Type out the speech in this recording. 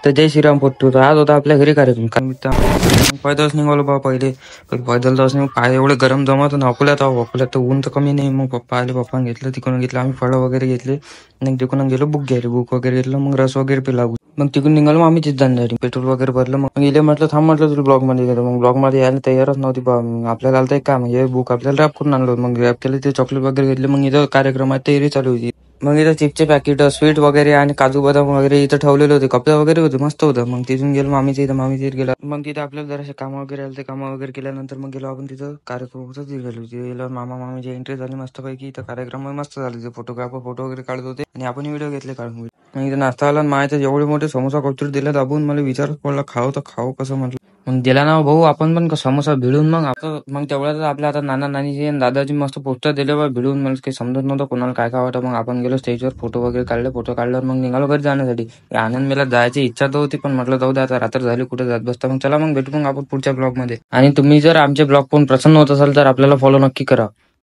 तर जय श्रीराम पोट्टू. तर आज होता आपल्या घरी कार्यक्रम. कारण पैदलच निघालो बा. पहिले पैदल जाऊन नाही पाय एवढे गरम जमत ना. अकोल्यात आहो. अकोल्यात तर ऊन तर कमी नाही. मग पप्पा आले, पप्पाने घेतलं, तिकडून घेतलं आम्ही फळं वगैरे घेतले. मग तिकडून गेलो बुक घ्यायला. बुक वगैरे घेतलं, मग रस वगैरे पिला. मग तिकडून निघालो. मग आम्ही तिथं झाली पेट्रोल वगैरे भरलं. मग इले म्हटलं थांब, म्हटलं तुला ब्लॉग मध्ये गेलो. मग ब्लॉग मध्ये यायला तयारच नव्हती बा. मग आपल्याला आलं एक काम, हे बुक आपल्याला रॅप करून आणलं. मग रॅप केलं, ते चॉकलेट वगैरे घेतले. मग इथं कार्यक्रमात तयारी चालू होती. मग इथं चिप्सचे पॅकेट, स्वीट वगैरे आणि काजू बदाम वगैरे इथं ठेवलेले होते. कपडे वगैरे होते, मस्त होतं. मग तिथून गेलो मामीच्या इथं. मामीच्या इथं गेला. मग तिथं आपल्याला जरासे काम वगैरे आले. ते काम वगैरे केल्यानंतर मग गेलो आपण तिथं कार्यक्रम होता तिथे गेलो. तिथे गेल्यावर मामा मामीची एंट्री झाली मस्तपैकी. इथं कार्यक्रम मस्त झाले. तिथे फोटोग्राफर फोटो वगैरे काढत होते आणि आपण व्हिडिओ घेतले काढून. मग इथं नाश्ता आला. मायाचं एवढे मोठे समोसा कचूर दिला दाबून. मला विचारच पडला खाऊ तर खाऊ कसं म्हटलं. मग दिला ना भाऊ आपण पण समोसा भिडून. मग तेवढ्याच आपल्या आता नाना नानीची आणि दादाची मस्त पोस्टर दिले बा भिडून. मला काही समजत नव्हतं कोणाला काय काय वाटतं. मग आपण गेलो स्टेजवर, फोटो वगैरे काढले. फोटो काढल्यावर मग निघालो घरी जाण्यासाठी. आनंद मेला जायची इच्छा तर होती, पण म्हटलं जाऊ दे आता रात्र झाली, कुठे जात बसता. मग चला मग भेटू मग आपण पुढच्या ब्लॉग मध्ये. आणि तुम्ही जर आमचे ब्लॉग पाहून प्रसन्न होत असाल तर आपल्याला फॉलो नक्की करा.